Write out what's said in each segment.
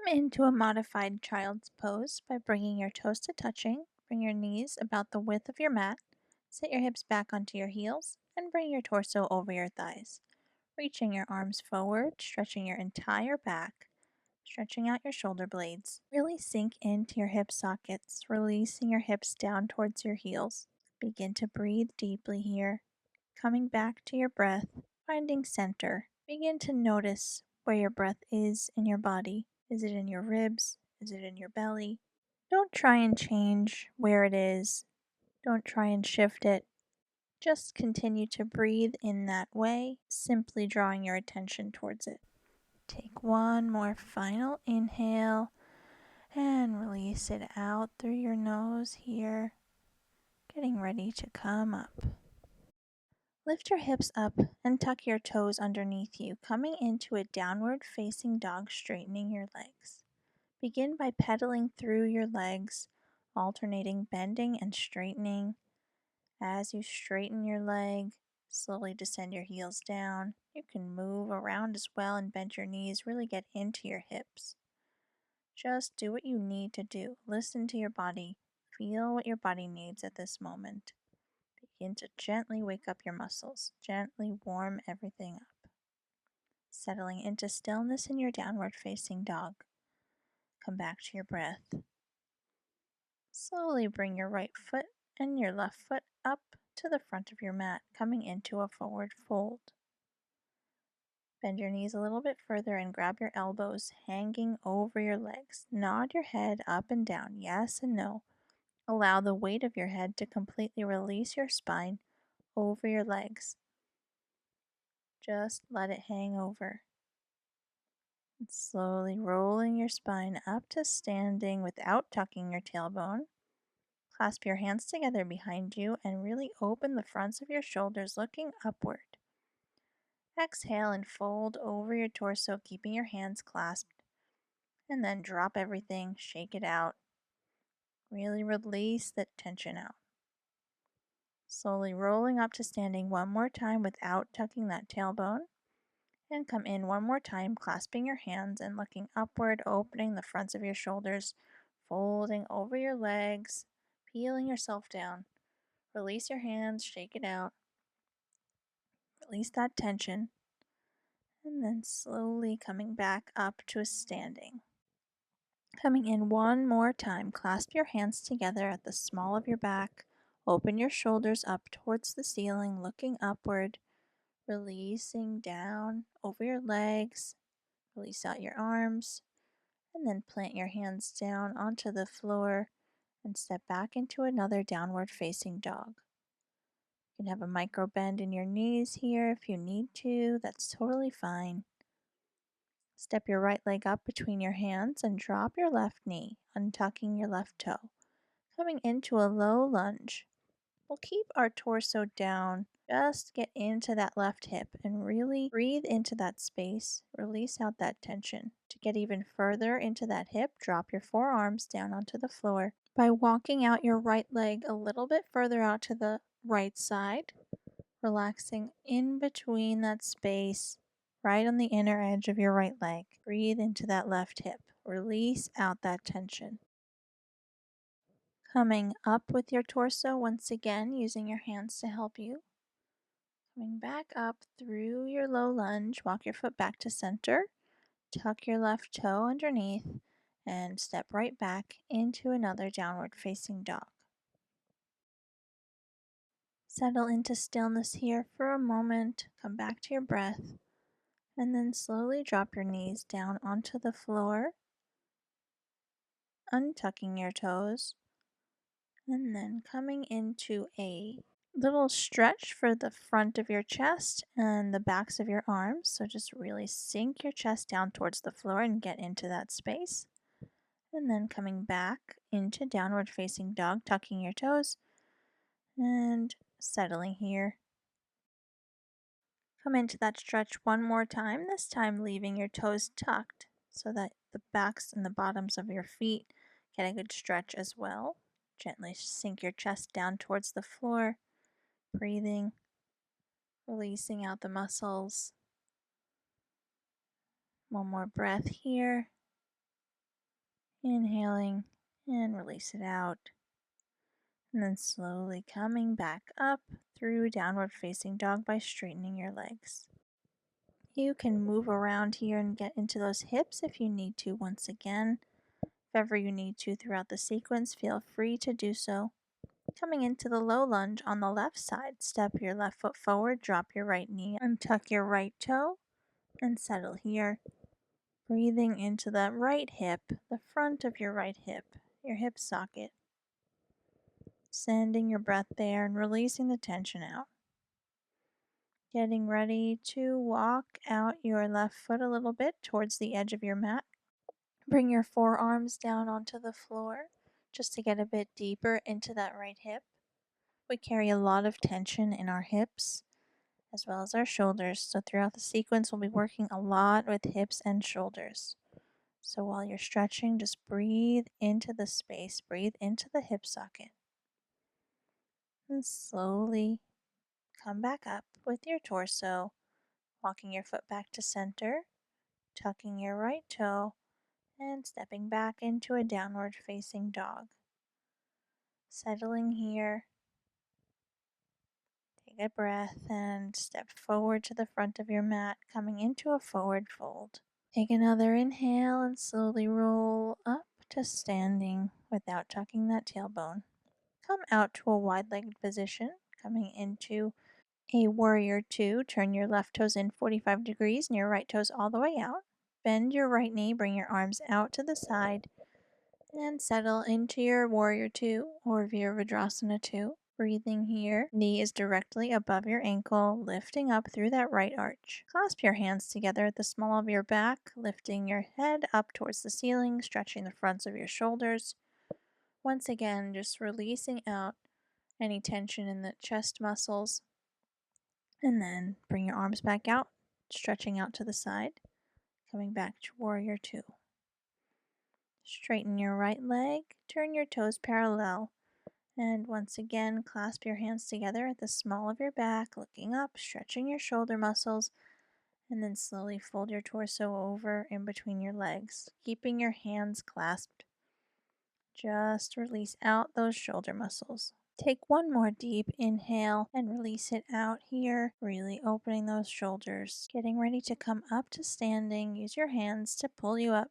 Come into a modified child's pose by bringing your toes to touching. Bring your knees about the width of your mat. Sit your hips back onto your heels and bring your torso over your thighs. Reaching your arms forward, stretching your entire back, stretching out your shoulder blades. Really sink into your hip sockets, releasing your hips down towards your heels. Begin to breathe deeply here, coming back to your breath, finding center. Begin to notice where your breath is in your body. Is it in your ribs? Is it in your belly? Don't try and change where it is. Don't try and shift it. Just continue to breathe in that way, simply drawing your attention towards it. Take one more final inhale and release it out through your nose here, getting ready to come up. Lift your hips up and tuck your toes underneath you, coming into a downward facing dog, straightening your legs. Begin by pedaling through your legs, alternating bending and straightening. As you straighten your leg, slowly descend your heels down. You can move around as well and bend your knees, really get into your hips. Just do what you need to do. Listen to your body. Feel what your body needs at this moment. Begin to gently wake up your muscles, gently warm everything up. Settling into stillness in your downward facing dog. Come back to your breath. Slowly bring your right foot and your left foot up to the front of your mat, coming into a forward fold. Bend your knees a little bit further and grab your elbows hanging over your legs. Nod your head up and down, yes and no. Allow the weight of your head to completely release your spine over your legs. Just let it hang over. And slowly rolling your spine up to standing without tucking your tailbone. Clasp your hands together behind you and really open the fronts of your shoulders, looking upward. Exhale and fold over your torso, keeping your hands clasped. And then drop everything, shake it out. Really release the tension out. Slowly rolling up to standing one more time without tucking that tailbone. And come in one more time, clasping your hands and looking upward, opening the fronts of your shoulders, folding over your legs, peeling yourself down. Release your hands, shake it out. Release that tension. And then slowly coming back up to a standing. Coming in one more time, clasp your hands together at the small of your back. Open your shoulders up towards the ceiling, looking upward. Releasing down over your legs. Release out your arms. And then plant your hands down onto the floor and step back into another downward facing dog. You can have a micro bend in your knees here if you need to. That's totally fine. Step your right leg up between your hands and drop your left knee, untucking your left toe. Coming into a low lunge. We'll keep our torso down. Just get into that left hip and really breathe into that space. Release out that tension. To get even further into that hip, drop your forearms down onto the floor. By walking out your right leg a little bit further out to the right side, relaxing in between that space, right on the inner edge of your right leg. Breathe into that left hip. Release out that tension. Coming up with your torso once again, using your hands to help you. Coming back up through your low lunge, walk your foot back to center, tuck your left toe underneath, and step right back into another downward facing dog. Settle into stillness here for a moment, come back to your breath, and then slowly drop your knees down onto the floor, untucking your toes, and then coming into a little stretch for the front of your chest and the backs of your arms. So just really sink your chest down towards the floor and get into that space. And then coming back into downward facing dog, tucking your toes and settling here. Come into that stretch one more time, this time leaving your toes tucked so that the backs and the bottoms of your feet get a good stretch as well. Gently sink your chest down towards the floor, breathing, releasing out the muscles. One more breath here. Inhaling and release it out. And then slowly coming back up through downward facing dog by straightening your legs. You can move around here and get into those hips if you need to once again. If ever you need to throughout the sequence, feel free to do so. Coming into the low lunge on the left side, step your left foot forward, drop your right knee, and tuck your right toe, and settle here. Breathing into the right hip, the front of your right hip, your hip socket. Sending your breath there and releasing the tension out. Getting ready to walk out your left foot a little bit towards the edge of your mat. Bring your forearms down onto the floor just to get a bit deeper into that right hip. We carry a lot of tension in our hips as well as our shoulders, so throughout the sequence we'll be working a lot with hips and shoulders. So while you're stretching, just breathe into the space, breathe into the hip socket. And slowly come back up with your torso, walking your foot back to center, tucking your right toe, and stepping back into a downward facing dog. Settling here, take a breath and step forward to the front of your mat, coming into a forward fold. Take another inhale and slowly roll up to standing without tucking that tailbone. Come out to a wide-legged position, coming into a warrior two. Turn your left toes in 45 degrees and your right toes all the way out. Bend your right knee, bring your arms out to the side, and settle into your warrior two or Virabhadrasana 2. Breathing here, knee is directly above your ankle, lifting up through that right arch. Clasp your hands together at the small of your back, lifting your head up towards the ceiling, stretching the fronts of your shoulders. Once again, just releasing out any tension in the chest muscles. And then bring your arms back out, stretching out to the side, coming back to warrior two. Straighten your right leg, turn your toes parallel, and once again, clasp your hands together at the small of your back, looking up, stretching your shoulder muscles, and then slowly fold your torso over in between your legs, keeping your hands clasped. Just release out those shoulder muscles. Take one more deep inhale and release it out here, really opening those shoulders. Getting ready to come up to standing, use your hands to pull you up,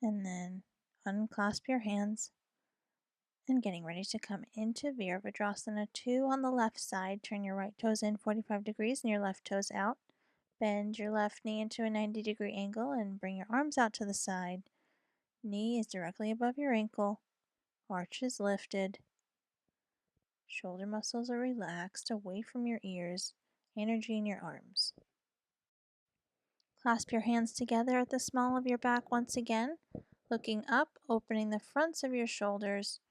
and then unclasp your hands. And getting ready to come into Virabhadrasana 2 on the left side. Turn your right toes in 45 degrees and your left toes out. Bend your left knee into a 90-degree angle and bring your arms out to the side. Knee is directly above your ankle. Arch is lifted. Shoulder muscles are relaxed away from your ears. Energy in your arms. Clasp your hands together at the small of your back once again. Looking up, opening the fronts of your shoulders.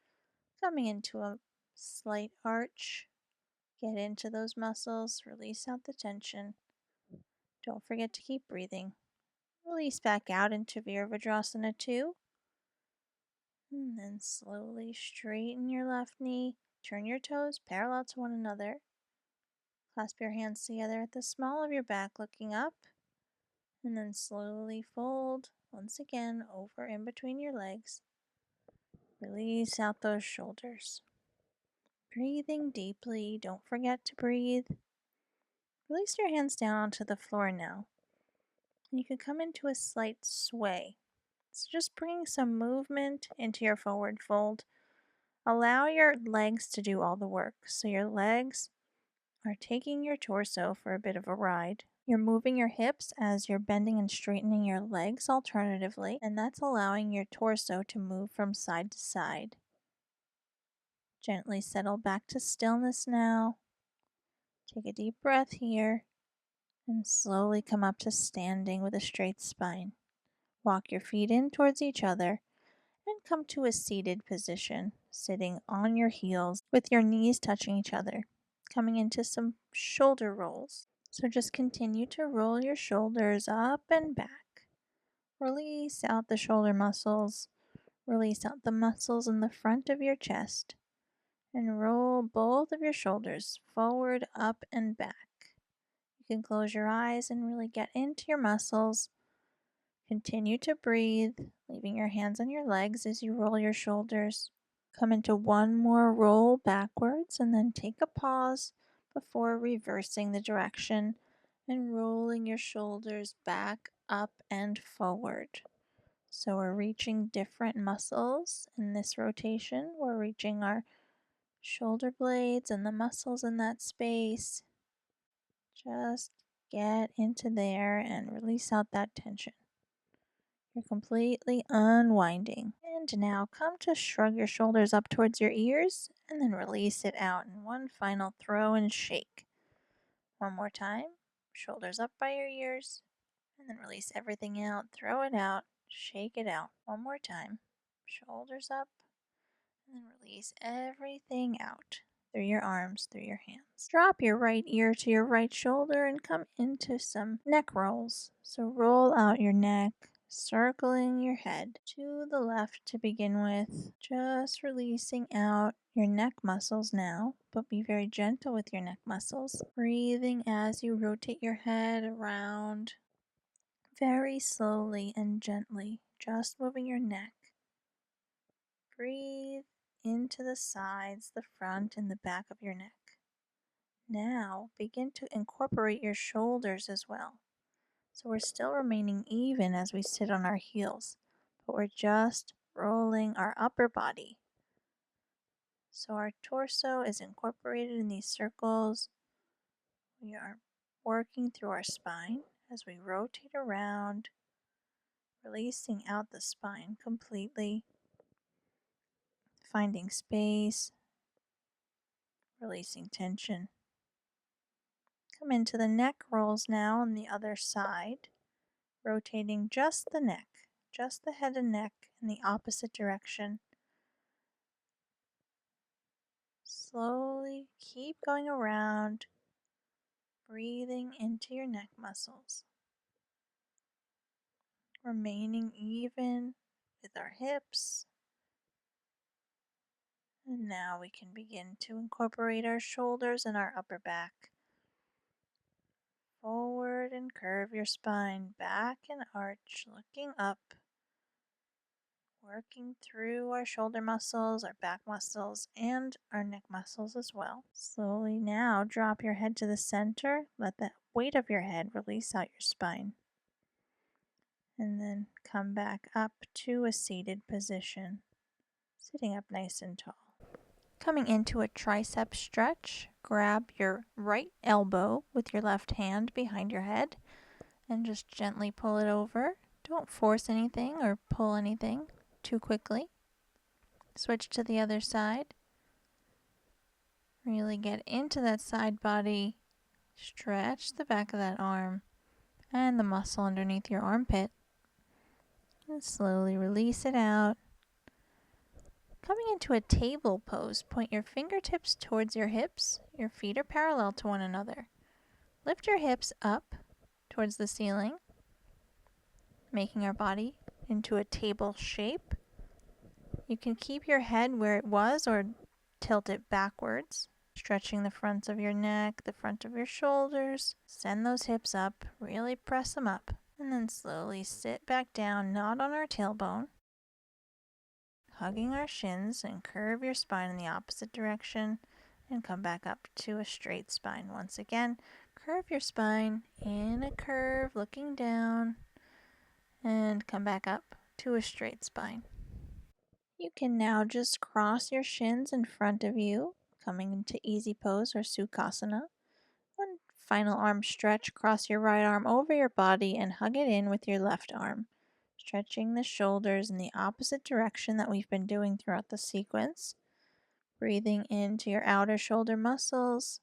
Coming into a slight arch. Get into those muscles, release out the tension. Don't forget to keep breathing. Release back out into Virabhadrasana 2. And then slowly straighten your left knee. Turn your toes parallel to one another. Clasp your hands together at the small of your back, looking up. And then slowly fold once again over in between your legs. Release out those shoulders. Breathing deeply. Don't forget to breathe. Release your hands down onto the floor now. And you can come into a slight sway. So just bringing some movement into your forward fold. Allow your legs to do all the work. So your legs are taking your torso for a bit of a ride. You're moving your hips as you're bending and straightening your legs alternatively, and that's allowing your torso to move from side to side. Gently settle back to stillness now. Take a deep breath here, and slowly come up to standing with a straight spine. Walk your feet in towards each other and come to a seated position, sitting on your heels with your knees touching each other, coming into some shoulder rolls. So just continue to roll your shoulders up and back. Release out the shoulder muscles. Release out the muscles in the front of your chest. And roll both of your shoulders forward, up, and back. You can close your eyes and really get into your muscles. Continue to breathe, leaving your hands on your legs as you roll your shoulders. Come into one more roll backwards and then take a pause before reversing the direction and rolling your shoulders back, up, and forward. So we're reaching different muscles in this rotation. We're reaching our shoulder blades and the muscles in that space. Just get into there and release out that tension. You're completely unwinding. And now come to shrug your shoulders up towards your ears and then release it out in one final throw and shake. One more time. Shoulders up by your ears and then release everything out. Throw it out. Shake it out. One more time. Shoulders up and then release everything out through your arms, through your hands. Drop your right ear to your right shoulder and come into some neck rolls. So roll out your neck, circling your head to the left to begin with. Just releasing out your neck muscles now, but be very gentle with your neck muscles. Breathing as you rotate your head around very slowly and gently, just moving your neck. Breathe into the sides, the front, and the back of your neck. Now begin to incorporate your shoulders as well. So we're still remaining even as we sit on our heels, but we're just rolling our upper body. So our torso is incorporated in these circles. We are working through our spine as we rotate around, releasing out the spine completely, finding space, releasing tension. Come into the neck rolls now on the other side, rotating just the neck, just the head and neck in the opposite direction. Slowly keep going around, breathing into your neck muscles, remaining even with our hips. And now we can begin to incorporate our shoulders and our upper back. Forward and curve your spine, back and arch, looking up. Working through our shoulder muscles, our back muscles, and our neck muscles as well. Slowly now drop your head to the center. Let the weight of your head release out your spine. And then come back up to a seated position, sitting up nice and tall. Coming into a tricep stretch, grab your right elbow with your left hand behind your head and just gently pull it over. Don't force anything or pull anything too quickly. Switch to the other side. Really get into that side body. Stretch the back of that arm and the muscle underneath your armpit. And slowly release it out. Coming into a table pose, point your fingertips towards your hips. Your feet are parallel to one another. Lift your hips up towards the ceiling, making our body into a table shape. You can keep your head where it was or tilt it backwards, stretching the fronts of your neck, the front of your shoulders. Send those hips up, really press them up, and then slowly sit back down, not on our tailbone, hugging our shins, and curve your spine in the opposite direction and come back up to a straight spine. Once again, curve your spine in a curve, looking down, and come back up to a straight spine. You can now just cross your shins in front of you, coming into easy pose or Sukhasana. One final arm stretch, cross your right arm over your body and hug it in with your left arm. Stretching the shoulders in the opposite direction that we've been doing throughout the sequence. Breathing into your outer shoulder muscles.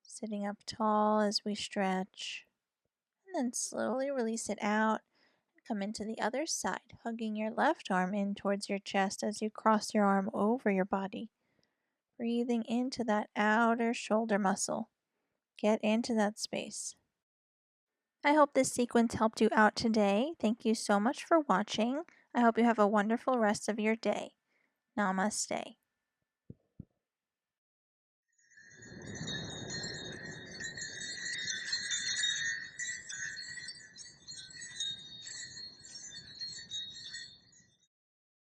Sitting up tall as we stretch. And then slowly release it out. Come into the other side, hugging your left arm in towards your chest as you cross your arm over your body. Breathing into that outer shoulder muscle. Get into that space. I hope this sequence helped you out today. Thank you so much for watching. I hope you have a wonderful rest of your day. Namaste.